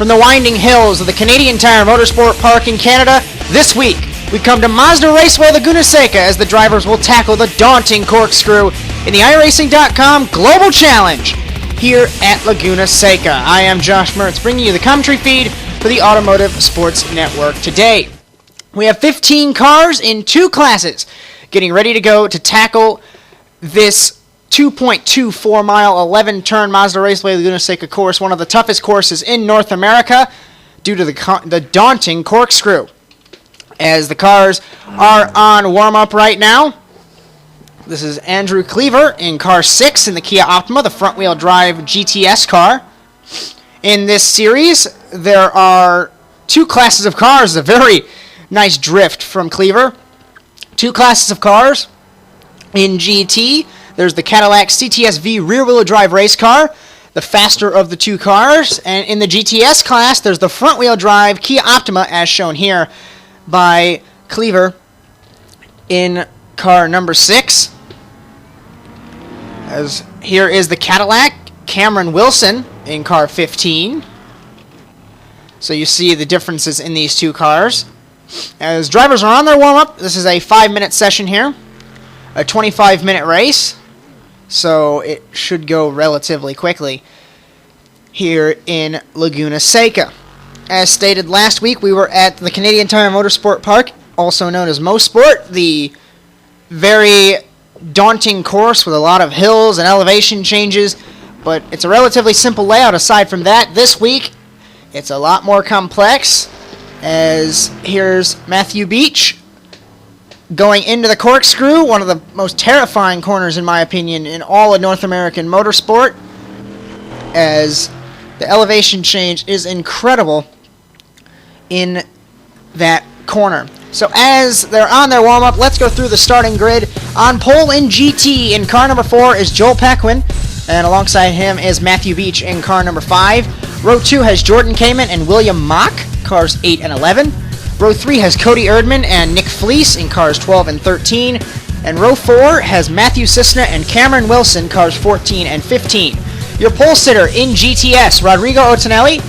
from the winding hills of the Canadian Tire Motorsport Park in Canada. This week, we come to Mazda Raceway Laguna Seca as the drivers will tackle the daunting corkscrew in the iRacing.com Global Challenge here at Laguna Seca. I am Josh Mertz, bringing you the commentary feed for the Automotive Sports Network today. We have 15 cars in 2 classes getting ready to go to tackle this 2.24 mile, 11-turn Mazda Raceway Laguna Seca course, one of the toughest courses in North America due to the daunting corkscrew. As the cars are on warm-up right now, this is Andrew Cleaver in car 6 in the Kia Optima, the front-wheel drive GTS car. In this series, there are 2 classes of cars, a very nice drift from Cleaver. 2 classes of cars in GT. There's the Cadillac CTS-V rear-wheel drive race car, the faster of the 2 cars. And in the GTS class, there's the front-wheel drive Kia Optima, as shown here by Cleaver in car number 6. As here is the Cadillac Cameron Wilson in car 15. So you see the differences in these 2 cars. As drivers are on their warm-up, this is a 5-minute session here, a 25-minute race. So it should go relatively quickly here in Laguna Seca. As stated last week, we were at the Canadian Tire Motorsport Park, also known as MoSport, the very daunting course with a lot of hills and elevation changes, but it's a relatively simple layout. Aside from that, this week, it's a lot more complex, as here's Matthew Beach going into the corkscrew, one of the most terrifying corners, in my opinion, in all of North American motorsport, as the elevation change is incredible in that corner. So as they're on their warm-up, let's go through the starting grid. On pole in GT in car number 4 is Joel Pequin, and alongside him is Matthew Beach in car number 5. Row 2 has Jordan Kamen and William Mock, cars 8 and 11. Row 3 has Cody Erdman and Nick Fleece in cars 12 and 13. And row 4 has Matthew Cisna and Cameron Wilson, cars 14 and 15. Your pole sitter in GTS, Rodrigo Otonelli,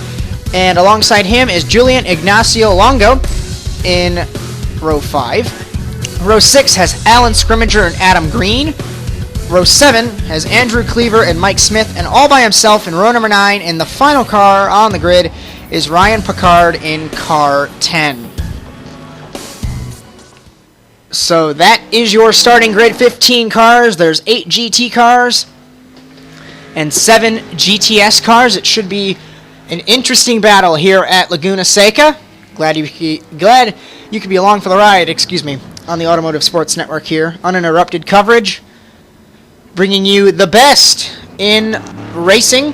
and alongside him is Julian Ignacio Longo in row 5. Row 6 has Alan Scrimmager and Adam Green. Row 7 has Andrew Cleaver and Mike Smith, and all by himself in row number 9, and the final car on the grid is Ryan Picard in car 10. So that is your starting grid, 15 cars. There's 8 GT cars and 7 GTS cars. It should be an interesting battle here at Laguna Seca. Glad you could be along for the ride, on the Automotive Sports Network here. Uninterrupted coverage, bringing you the best in racing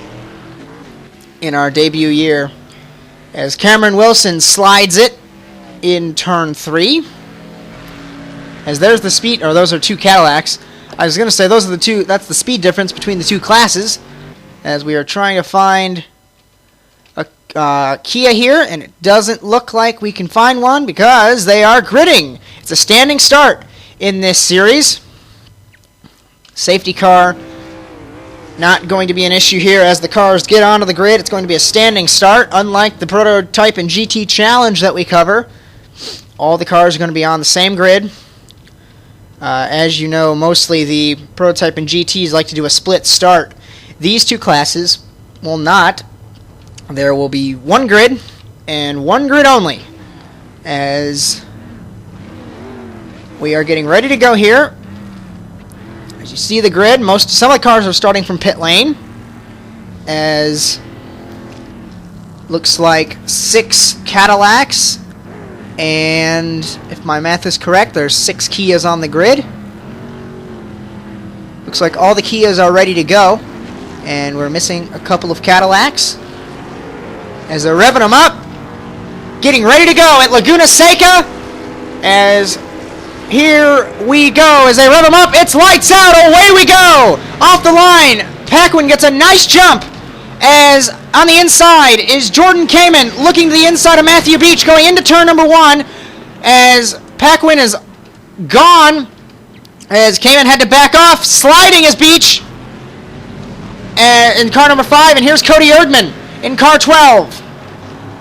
in our debut year. As Cameron Wilson slides it in turn 3. As there's the speed, or those are 2 Cadillacs. I was going to say those are the 2, that's the speed difference between the 2 classes. As we are trying to find a Kia here, and it doesn't look like we can find one because they are gridding. It's a standing start in this series. Safety car not going to be an issue here as the cars get onto the grid. It's going to be a standing start, unlike the prototype and GT challenge that we cover. All the cars are going to be on the same grid. As you know, mostly the prototype and GTs like to do a split start. These 2 classes will not. There will be 1 grid and 1 grid only, as we are getting ready to go here. As you see the grid, some of the cars are starting from pit lane, as looks like 6 Cadillacs, and if my math is correct, there's 6 Kias on the grid. Looks like all the Kias are ready to go, and we're missing a couple of Cadillacs. As they're revving them up, getting ready to go at Laguna Seca, as here we go. As they rev them up, it's lights out, away we go! Off the line, Paquin gets a nice jump, as on the inside is Jordan Kamen looking to the inside of Matthew Beach going into turn number 1, as Paquin is gone, as Kamen had to back off, sliding as Beach in car number 5, and here's Cody Erdman in car 12.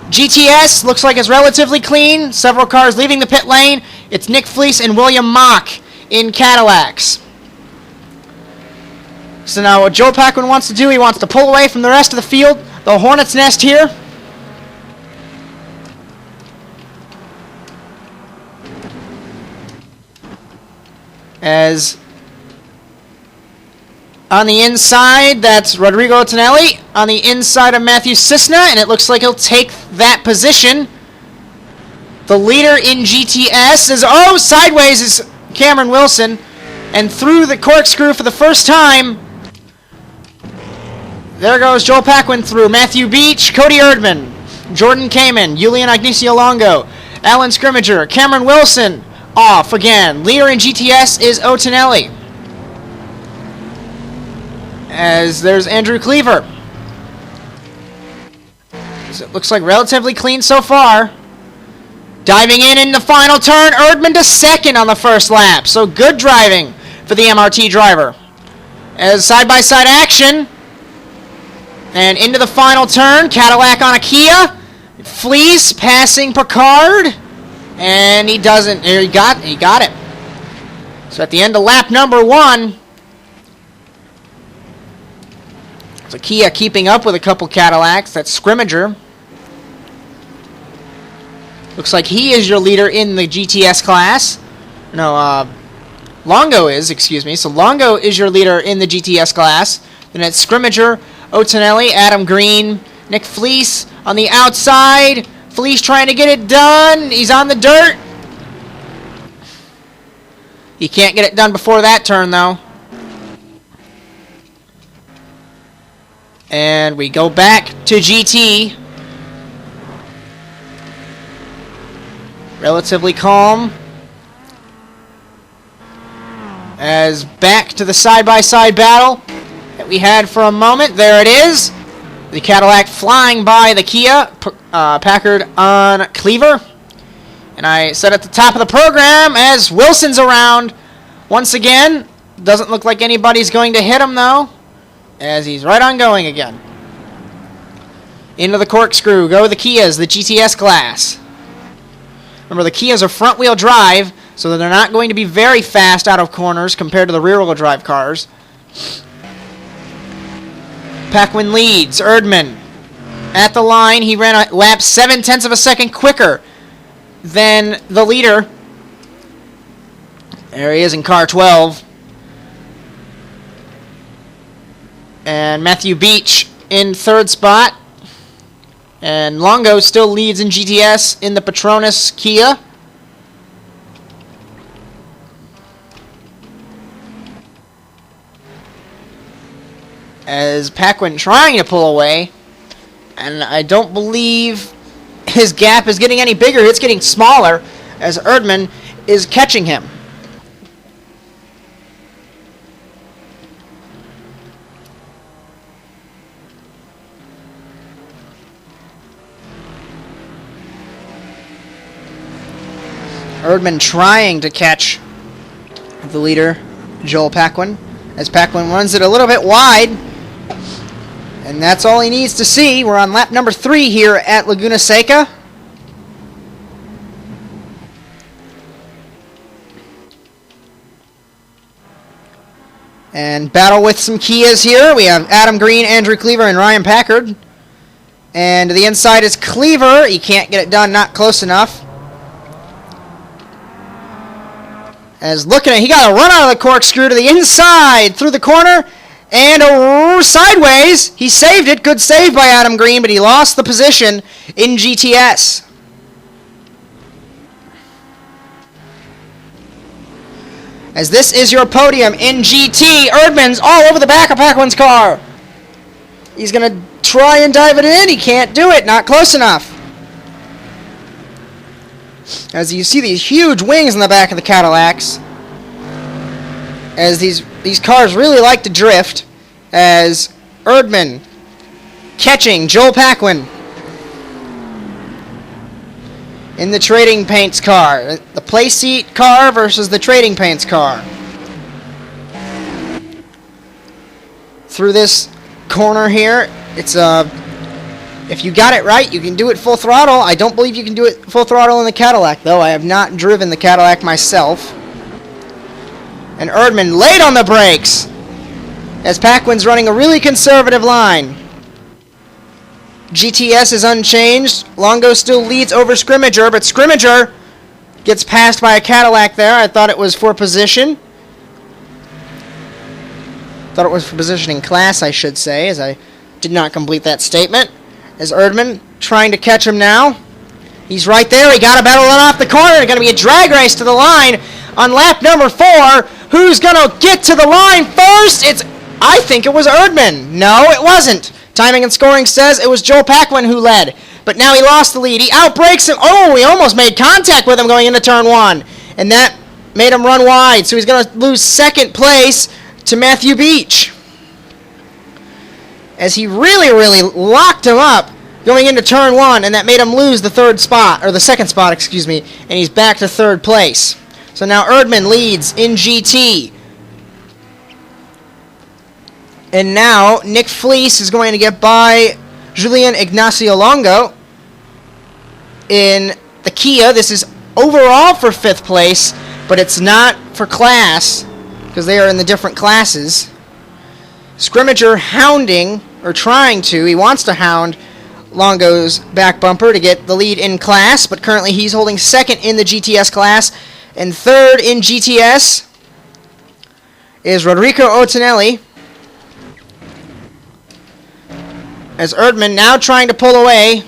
GTS looks like it's relatively clean. Several cars leaving the pit lane. It's Nick Fleece and William Mock in Cadillacs. So now what Joe Paquin wants to do, he wants to pull away from the rest of the field. The Hornet's Nest here. As on the inside, that's Rodrigo Tonelli. On the inside of Matthew Cisna, and it looks like he'll take that position. The leader in GTS is, sideways is Cameron Wilson. And through the corkscrew for the first time, there goes Joel Paquin through. Matthew Beach, Cody Erdman, Jordan Kamen, Julian Ignacio Longo, Alan Scrimmager, Cameron Wilson off again. Leader in GTS is O'Tonelli. As there's Andrew Cleaver. So it looks like relatively clean so far. Diving in the final turn, Erdman to second on the first lap. So good driving for the MRT driver. As side-by-side action. And into the final turn, Cadillac on a Kia. Fleece passing Picard. And he doesn't. He got it. So at the end of lap number 1, so Kia keeping up with a couple Cadillacs. That's Scrimmager. Looks like he is your leader in the GTS class. No, Longo is, excuse me. So Longo is your leader in the GTS class. Then it's Scrimmager, O'Tonelli, Adam Green, Nick Fleece on the outside. Fleece trying to get it done. He's on the dirt. He can't get it done before that turn, though. And we go back to GT. Relatively calm. As back to the side-by-side battle that we had for a moment. There it is. The Cadillac flying by the Kia. Packard on Cleaver. And I said at the top of the program, as Wilson's around once again. Doesn't look like anybody's going to hit him, though, as he's right on going again. Into the corkscrew go the Kias, the GTS class. Remember, the Kias are front-wheel drive, so they're not going to be very fast out of corners compared to the rear-wheel drive cars. Paquin leads. Erdman at the line. He ran a lap 0.7 of a second quicker than the leader. There he is in car 12. And Matthew Beach in third spot. And Longo still leads in GTS in the Petronas Kia. As Paquin trying to pull away. And I don't believe his gap is getting any bigger. It's getting smaller as Erdman is catching him. Erdman trying to catch the leader, Joel Paquin, as Paquin runs it a little bit wide. And that's all he needs to see. We're on lap number 3 here at Laguna Seca. And battle with some Kias here. We have Adam Green, Andrew Cleaver, and Ryan Packard. And to the inside is Cleaver. He can't get it done, not close enough. As looking at, he got a run out of the corkscrew to the inside, through the corner, and sideways. He saved it. Good save by Adam Green, but he lost the position in GTS. As this is your podium in GT, Erdman's all over the back of Paquin's car. He's going to try and dive it in. He can't do it. Not close enough. As you see these huge wings in the back of the Cadillacs. As these cars really like to drift. As Erdman catching Joel Paquin in the Trading Paints car. The play seat car versus the Trading Paints car. Through this corner here, it's If you got it right, you can do it full throttle. I don't believe you can do it full throttle in the Cadillac, though. I have not driven the Cadillac myself. And Erdman late on the brakes, as Paquin's running a really conservative line. GTS is unchanged. Longo still leads over Scrimmager, but Scrimmager gets passed by a Cadillac there. I thought it was for position. Thought it was for positioning class, I should say, as I did not complete that statement. As Erdman trying to catch him now. He's right there. He got a battle run off the corner. Going to be a drag race to the line on lap number 4. Who's going to get to the line first? I think it was Erdman. No, it wasn't. Timing and scoring says it was Joel Paquin who led. But now he lost the lead. He outbrakes him. Oh, he almost made contact with him going into turn 1. And that made him run wide. So he's going to lose second place to Matthew Beach, as he really locked him up going into turn 1, and that made him lose the second spot, excuse me, and he's back to third place. So now Erdman leads in GT. And now Nick Fleece is going to get by Julian Ignacio Longo in the Kia. This is overall for 5th place, but it's not for class because they are in the different classes. Scrimmager hounding, or trying to, he wants to hound Longo's back bumper to get the lead in class, but currently he's holding 2nd in the GTS class, and 3rd in GTS is Rodrigo Otonelli, as Erdman now trying to pull away.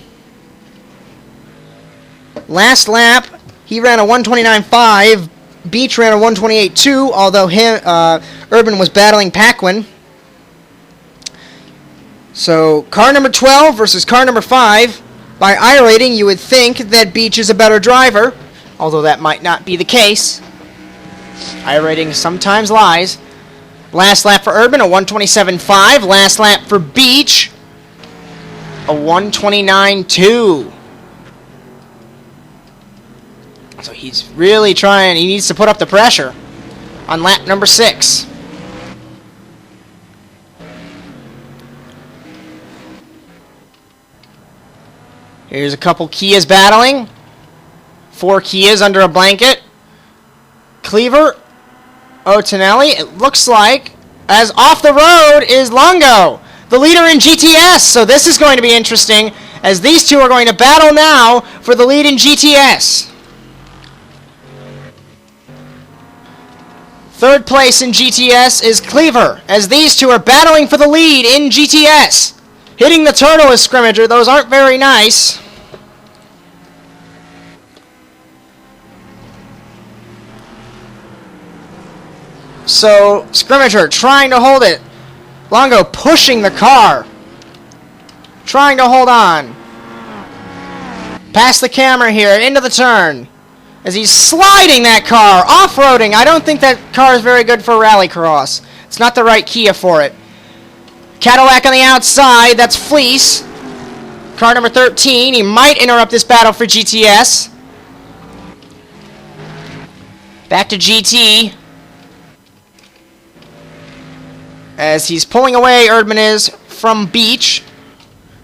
Last lap, he ran a 129.5, Beach ran a 128.2, although Erdman was battling Paquin. So, car number 12 versus car number 5. By iRating, you would think that Beach is a better driver, although that might not be the case. iRating sometimes lies. Last lap for Erdman, a 127.5. Last lap for Beach, a 129.2. So he's really trying. He needs to put up the pressure on lap number 6. Here's a couple Kias battling. 4 Kias under a blanket. Cleaver, Otonelli. It looks like, as off the road is Longo, the leader in GTS. So this is going to be interesting, as these two are going to battle now for the lead in GTS. 3rd place in GTS is Cleaver, as these two are battling for the lead in GTS. Hitting the turtle is Scrimmager. Those aren't very nice. So, Scrimmager trying to hold it. Longo pushing the car. Trying to hold on. Past the camera here, into the turn. As he's sliding that car, off-roading. I don't think that car is very good for rallycross. It's not the right Kia for it. Cadillac on the outside, that's Fleece. Car number 13, he might interrupt this battle for GTS. Back to GT. As he's pulling away, Erdman is, from Beach.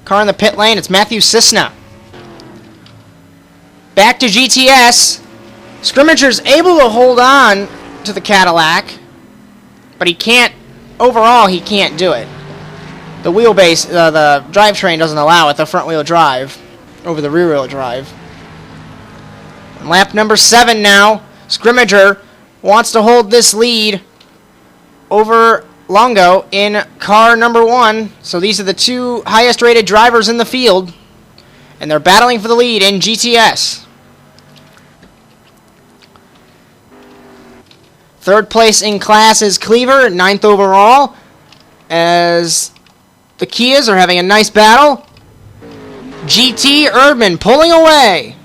Car in the pit lane, it's Matthew Cisna. Back to GTS. Scrimmager's able to hold on to the Cadillac, but he can't, overall, he can't do it. The wheelbase, the drivetrain doesn't allow it, the front wheel drive, over the rear wheel drive. And lap number 7 now. Scrimmager wants to hold this lead over Longo in car number 1. So these are the 2 highest rated drivers in the field, and they're battling for the lead in GTS. 3rd place in class is Cleaver, 9th overall, as the Kias are having a nice battle. GT, Erdman pulling away.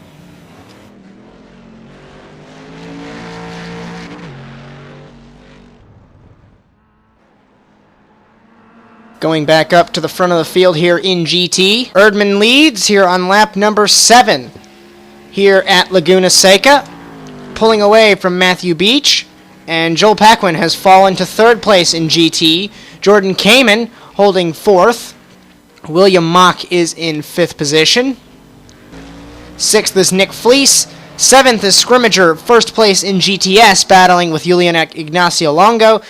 Going back up to the front of the field here in GT. Erdman leads here on lap number 7 here at Laguna Seca, pulling away from Matthew Beach. And Joel Paquin has fallen to 3rd place in GT. Jordan Kamen holding 4th. William Mock is in 5th position. 6th is Nick Fleece. 7th is Scrimmager, 1st place in GTS, battling with Julian Ignacio Longo.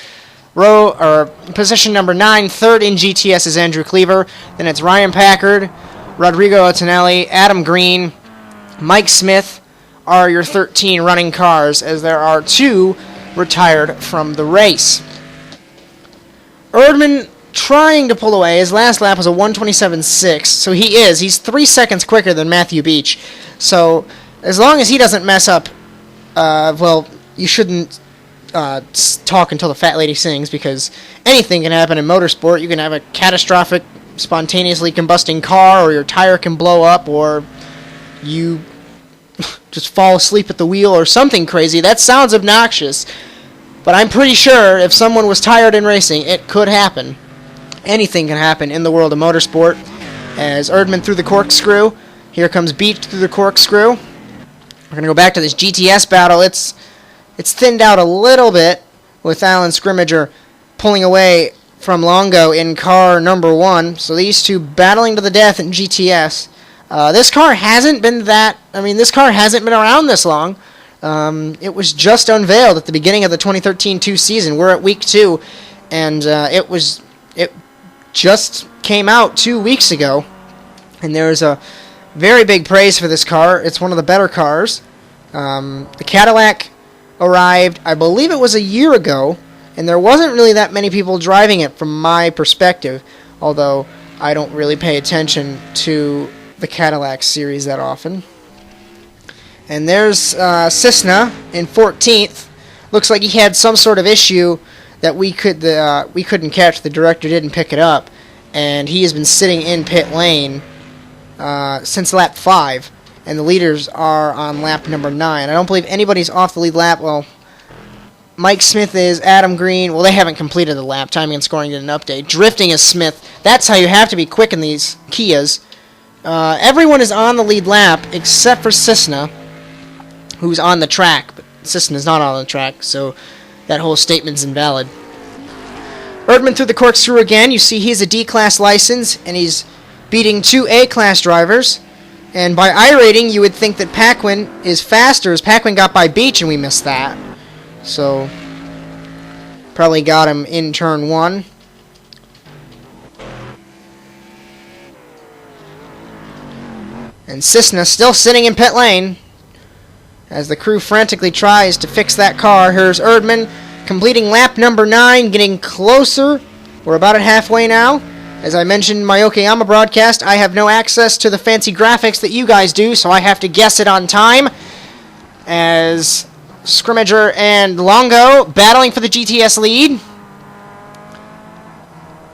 Position number 9, 3rd in GTS is Andrew Cleaver. Then it's Ryan Packard, Rodrigo Otonelli, Adam Green, Mike Smith are your 13 running cars, as there are 2 retired from the race. Erdman trying to pull away. His last lap was a 1:27.6, so he's 3 seconds quicker than Matthew Beach. So as long as he doesn't mess up, you shouldn't talk until the fat lady sings, because anything can happen in motorsport. You can have a catastrophic, spontaneously combusting car, or your tire can blow up, or you just fall asleep at the wheel, or something crazy. That sounds obnoxious, but I'm pretty sure if someone was tired in racing, it could happen. Anything can happen in the world of motorsport. As Erdman through the corkscrew, here comes Beach through the corkscrew. We're going to go back to this GTS battle. It's thinned out a little bit with Alan Scrimmager pulling away from Longo in car number 1. So these two battling to the death in GTS. This car hasn't been around this long. It was just unveiled at the beginning of the 2013-2 season. We're at week 2, and it just came out 2 weeks ago. And there's a very big praise for this car. It's one of the better cars. The Cadillac arrived, I believe it was a year ago, and there wasn't really that many people driving it from my perspective, although I don't really pay attention to the Cadillac series that often. And there's Cisna in 14th. Looks like he had some sort of issue that we couldn't catch. The director didn't pick it up, and he has been sitting in pit lane since lap 5, and the leaders are on lap number 9. I don't believe anybody's off the lead lap. Well, Mike Smith is, Adam Green. Well, they haven't completed the lap. Timing and scoring did an update. Drifting is Smith. That's how you have to be quick in these Kias. Everyone is on the lead lap except for Cisna, who's on the track. But Cisna's not on the track, so that whole statement's invalid. Erdman through the corkscrew again. You see he's a D-Class license, and he's beating 2 A-Class drivers. And by I-rating, you would think that Paquin is faster, as Paquin got by Beach, and we missed that. So, probably got him in turn 1. And Cisna still sitting in pit lane as the crew frantically tries to fix that car. Here's Erdman completing lap number 9, getting closer. We're about at halfway now. As I mentioned in my Okayama broadcast, I have no access to the fancy graphics that you guys do, so I have to guess it on time. As Scrimmager and Longo battling for the GTS lead.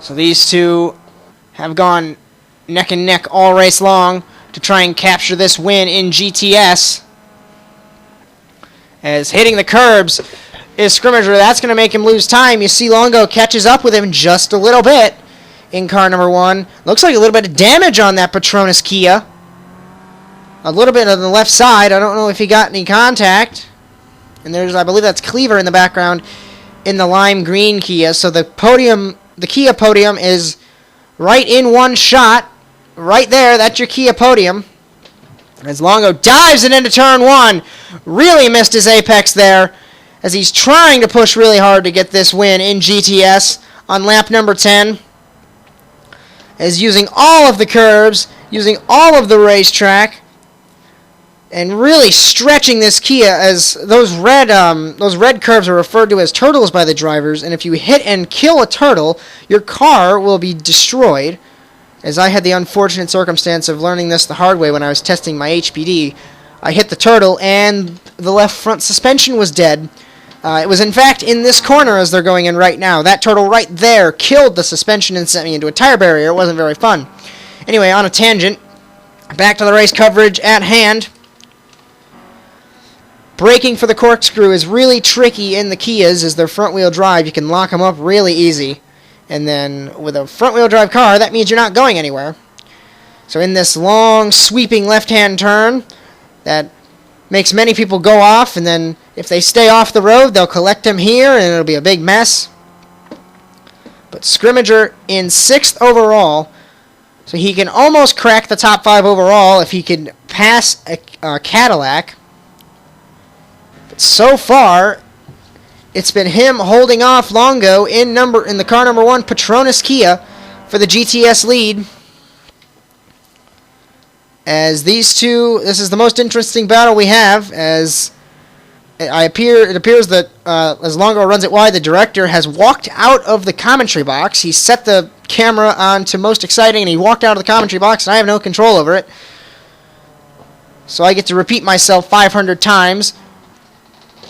So these two have gone neck and neck all race long to try and capture this win in GTS. As hitting the curbs is Scrimmager. That's going to make him lose time. You see Longo catches up with him just a little bit in car number 1. Looks like a little bit of damage on that Petronas Kia. A little bit on the left side. I don't know if he got any contact. And there's, I believe that's Cleaver in the background in the lime green Kia. So the Kia podium is right in one shot. Right there, that's your Kia podium. As Longo dives it into turn 1. Really missed his apex there, as he's trying to push really hard to get this win in GTS on lap number 10. As using all of the curbs, using all of the racetrack, and really stretching this Kia, as those red curves are referred to as turtles by the drivers, and if you hit and kill a turtle, your car will be destroyed. As I had the unfortunate circumstance of learning this the hard way when I was testing my HPD. I hit the turtle, and the left front suspension was dead. It was, in fact, in this corner as they're going in right now. That turtle right there killed the suspension and sent me into a tire barrier. It wasn't very fun. Anyway, on a tangent, back to the race coverage at hand. Braking for the corkscrew is really tricky in the Kias, as they're front-wheel drive. You can lock them up really easy. And then with a front-wheel drive car, that means you're not going anywhere. So in this long, sweeping left-hand turn, that makes many people go off, and then if they stay off the road, they'll collect them here, and it'll be a big mess. But Scrimmager in 6th overall, So he can almost crack the top 5 overall if he can pass a Cadillac. But so far, it's been him holding off Longo in the car number 1, Petronas Kia, for the GTS lead. As these two, this is the most interesting battle we have, as it appears that as Longo runs it wide, the director has walked out of the commentary box. He set the camera on to most exciting, and he walked out of the commentary box, and I have no control over it. So I get to repeat myself 500 times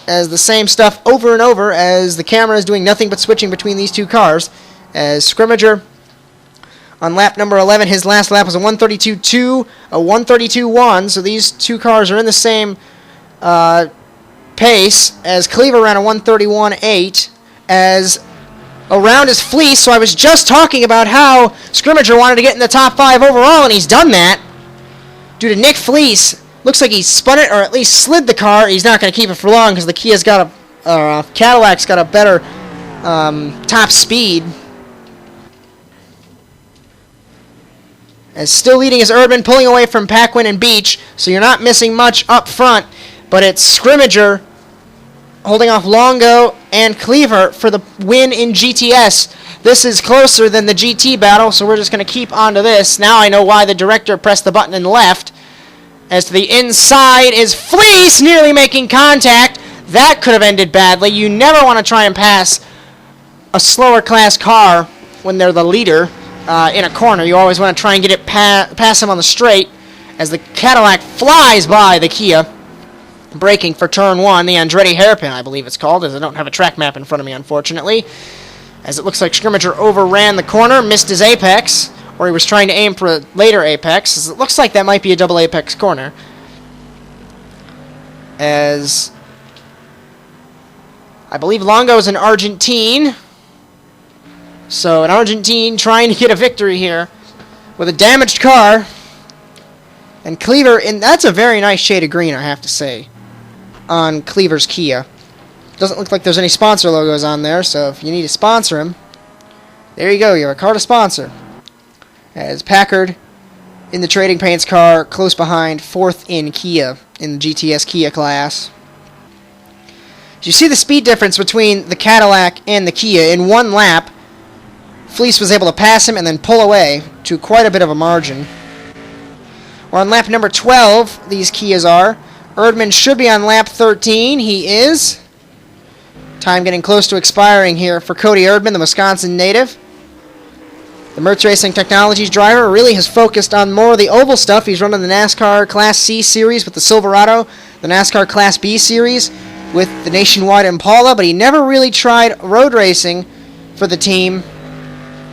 as the same stuff over and over, as the camera is doing nothing but switching between these two cars. As Scrimmager on lap number 11, his last lap was a 132.2, a 132.1, so these two cars are in the same pace, as Cleaver ran a 131.8, as around his fleece. So I was just talking about how Scrimmager wanted to get in the top 5 overall, and he's done that. Due to Nick Fleece, looks like he spun it, or at least slid the car. He's not going to keep it for long, because the Kia's got Cadillac's got a better top speed. As still leading is Erdman, pulling away from Paquin and Beach, so you're not missing much up front, but it's Scrimmager holding off Longo and Cleaver for the win in GTS. This is closer than the GT battle, so we're just going to keep on to this. Now I know why the director pressed the button and left. As to the inside is Fleece, nearly making contact. That could have ended badly. You never want to try and pass a slower class car when they're the leader in a corner. You always want to try and get it past them on the straight, as the Cadillac flies by the Kia. Braking for turn 1, the Andretti hairpin, I believe it's called, as I don't have a track map in front of me, unfortunately. As it looks like Scrimmager overran the corner, missed his apex, or he was trying to aim for a later apex, as it looks like that might be a double apex corner. As I believe Longo's an Argentine, so an Argentine trying to get a victory here with a damaged car. And Cleaver, and that's a very nice shade of green, I have to say, on Cleaver's Kia. Doesn't look like there's any sponsor logos on there, so if you need to sponsor him, there you go, you have a car to sponsor. As Packard in the Trading Paints car, close behind, 4th in Kia, in the GTS Kia class. You see the speed difference between the Cadillac and the Kia in one lap. Fleece was able to pass him and then pull away to quite a bit of a margin. We're on lap number 12, these Kias are. Erdman should be on lap 13. He is. Time getting close to expiring here for Cody Erdman, the Wisconsin native. The Mertz Racing Technologies driver really has focused on more of the oval stuff. He's running the NASCAR Class C Series with the Silverado, the NASCAR Class B Series with the Nationwide Impala, but he never really tried road racing for the team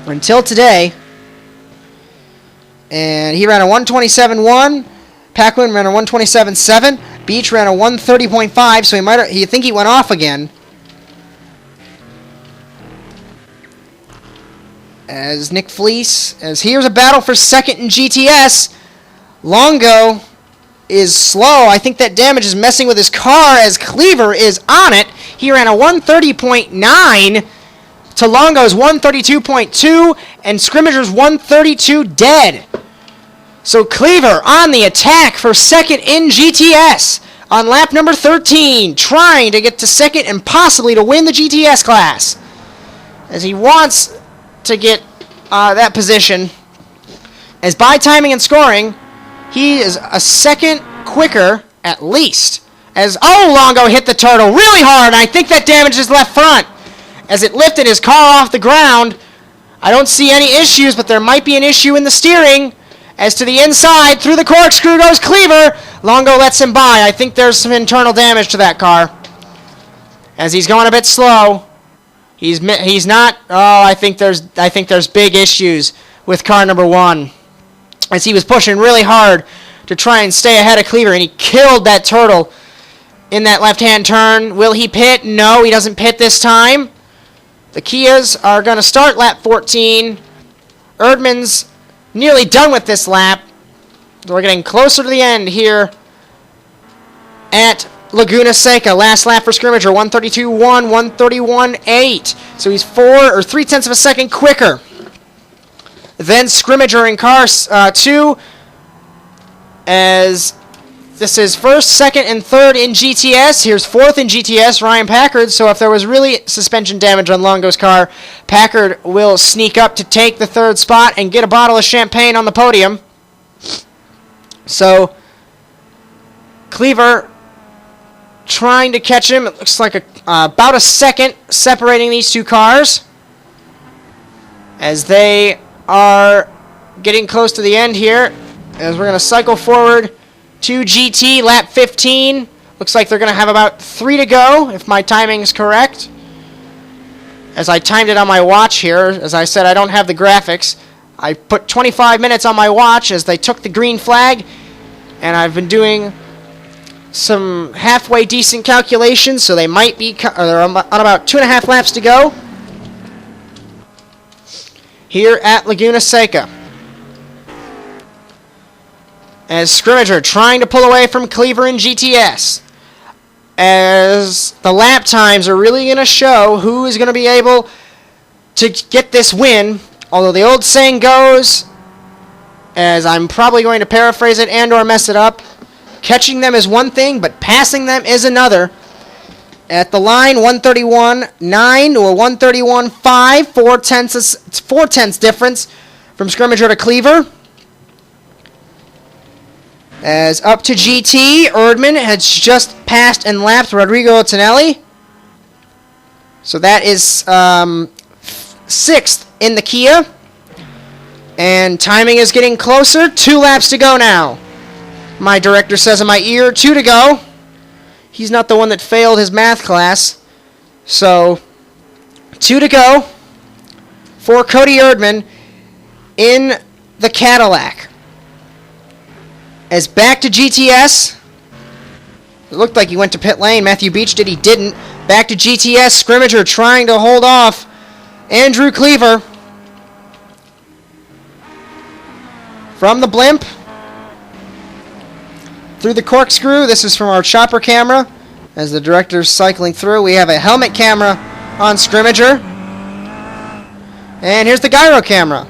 until today. And he ran a 127.1. Paquin ran a 127.7. Beach ran a 130.5, so he think he went off again. As Nick Fleece, as here's a battle for second in GTS. Longo is slow. I think that damage is messing with his car, as Cleaver is on it. He ran a 130.9 to Longo's 132.2, and Scrimmager's 132 dead. So Cleaver on the attack for second in GTS on lap number 13, trying to get to second and possibly to win the GTS class, as he wants to get that position. As by timing and scoring, he is a second quicker at least. As Longo hit the turtle really hard, and I think that damaged his left front as it lifted his car off the ground. I don't see any issues, but there might be an issue in the steering. As to the inside, through the corkscrew goes Cleaver. Longo lets him by. I think there's some internal damage to that car, as he's going a bit slow. He's not. I think there's big issues with car number 1, as he was pushing really hard to try and stay ahead of Cleaver, and he killed that turtle in that left-hand turn. Will he pit? No, he doesn't pit this time. The Kias are going to start lap 14. Erdman's nearly done with this lap. We're getting closer to the end here at Laguna Seca. Last lap for Scrimmager, 132.1, 131.8. So he's 3/10 of a second quicker then Scrimmager in car 2, as this is first, second, and third in GTS. Here's fourth in GTS, Ryan Packard. So if there was really suspension damage on Longo's car, Packard will sneak up to take the third spot and get a bottle of champagne on the podium. So Cleaver trying to catch him. It looks like about a second separating these two cars as they are getting close to the end here. As we're going to cycle forward to GT, lap 15. Looks like they're going to have about 3 to go, if my timing is correct. As I timed it on my watch here, as I said, I don't have the graphics. I put 25 minutes on my watch as they took the green flag, and I've been doing some halfway decent calculations, so they might be they're on about 2.5 laps to go here at Laguna Seca. As Scrimmager trying to pull away from Cleaver in GTS. As the lap times are really going to show who is going to be able to get this win. Although the old saying goes, as I'm probably going to paraphrase it and or mess it up, catching them is one thing, but passing them is another. At the line, 131.9 or 131.5, 4/10 difference from Scrimmager to Cleaver. As up to GT, Erdman has just passed and lapped Rodrigo Tonelli. So that is 6th in the Kia. And timing is getting closer. 2 laps to go now. My director says in my ear, 2 to go. He's not the one that failed his math class. So 2 to go for Cody Erdman in the Cadillac. As back to GTS, it looked like he went to pit lane. Matthew Beach did, he didn't. Back to GTS, Scrimmager trying to hold off Andrew Cleaver from the blimp through the corkscrew. This is from our chopper camera. As the director's cycling through, we have a helmet camera on Scrimmager. And here's the gyro camera.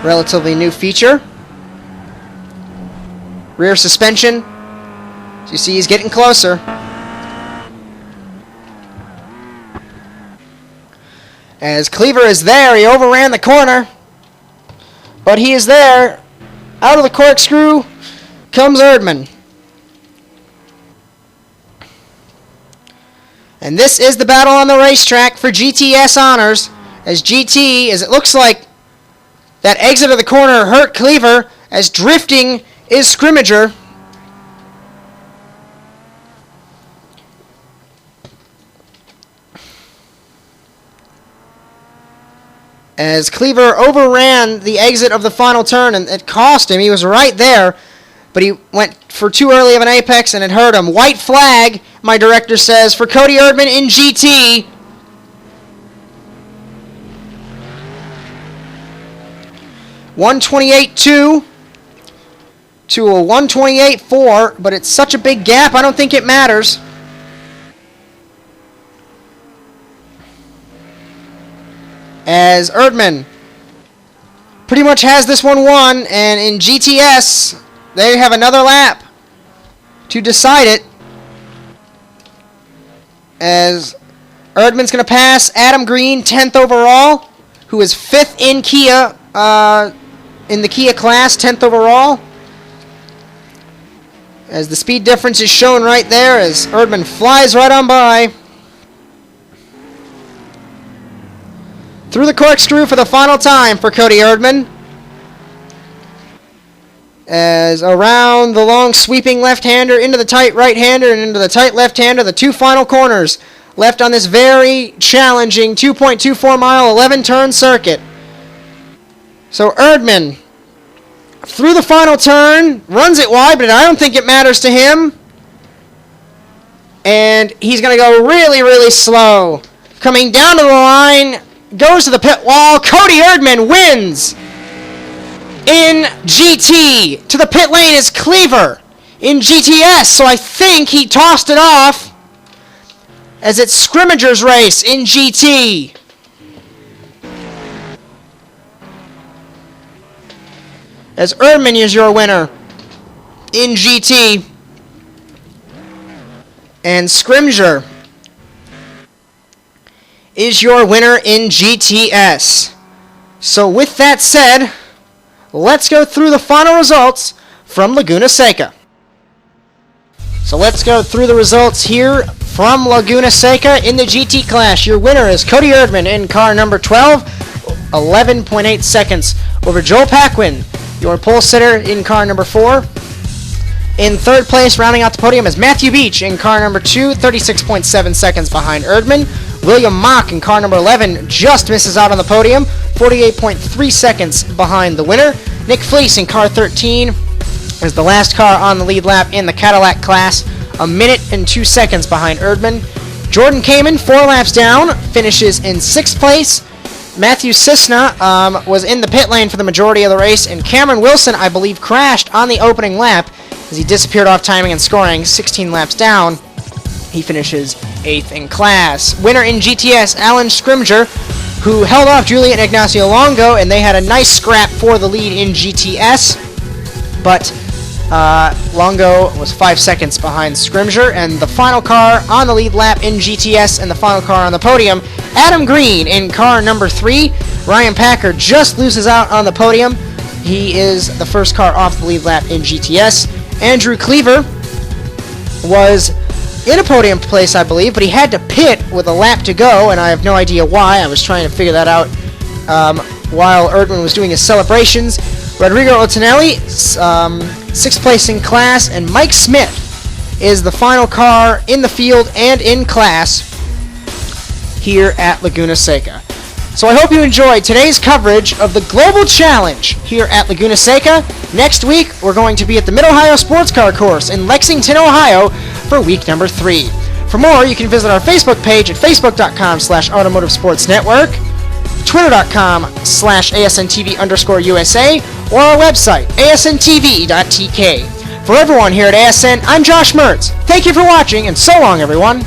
Relatively new feature. Rear suspension. As you see, he's getting closer. As Cleaver is there, he overran the corner. But he is there. Out of the corkscrew comes Erdman. And this is the battle on the racetrack for GTS honors. As GT, as it looks like that exit of the corner hurt Cleaver, as drifting is Scrimmager. As Cleaver overran the exit of the final turn, and it cost him. He was right there, but he went for too early of an apex, and it hurt him. White flag, my director says, for Cody Erdman in GT. .128.2 to a 128.4, but it's such a big gap, I don't think it matters. As Erdman pretty much has this one won, and in GTS, they have another lap to decide it. As Erdman's going to pass Adam Green, 10th overall, who is 5th in Kia, in the Kia class, 10th overall. As the speed difference is shown right there, as Erdman flies right on by. Through the corkscrew for the final time for Cody Erdman. As around the long sweeping left-hander, into the tight right-hander, and into the tight left-hander, the 2 final corners left on this very challenging 2.24 mile, 11-turn circuit. So Erdman, through the final turn, runs it wide, but I don't think it matters to him. And he's going to go really, really slow. Coming down to the line, goes to the pit wall. Cody Erdman wins in GT. To the pit lane is Cleaver in GTS. So I think he tossed it off as it's Scrimmager's race in GT. as Erdman is your winner in GT. And Scrimger is your winner in GTS. So with that said, let's go through the final results from Laguna Seca. So let's go through the results here from Laguna Seca in the GT class. Your winner is Cody Erdman in car number 12, 11.8 seconds over Joel Paquin, your pole sitter in car number 4. In third place, rounding out the podium, is Matthew Beach in car number 2, 36.7 seconds behind Erdman. William Mock in car number 11 just misses out on the podium, 48.3 seconds behind the winner. Nick Fleece in car 13 is the last car on the lead lap in the Cadillac class, a minute and 2 seconds behind Erdman. Jordan Kamen, 4 laps down, finishes in 6th place. Matthew Cisna was in the pit lane for the majority of the race, and Cameron Wilson, I believe, crashed on the opening lap as he disappeared off timing and scoring 16 laps down. He finishes 8th in class. Winner in GTS, Alan Scrimger, who held off Julian Ignacio Longo, and they had a nice scrap for the lead in GTS, but Longo was 5 seconds behind Scrimger, and the final car on the lead lap in GTS and the final car on the podium, Adam Green in car number 3. Ryan Packer just loses out on the podium. He is the first car off the lead lap in GTS. Andrew Cleaver was in a podium place, I believe, but he had to pit with a lap to go, and I have no idea why. I was trying to figure that out while Erdman was doing his celebrations. Rodrigo Otonelli, 6th place in class, and Mike Smith is the final car in the field and in class here at Laguna Seca. So I hope you enjoyed today's coverage of the Global Challenge here at Laguna Seca. Next week, we're going to be at the Mid-Ohio Sports Car Course in Lexington, Ohio for week number 3. For more, you can visit our Facebook page at facebook.com/Automotive Sports Network, twitter.com/ASNTV_USA, or our website, asntv.tk. For everyone here at ASN, I'm Josh Mertz. Thank you for watching, and so long, everyone.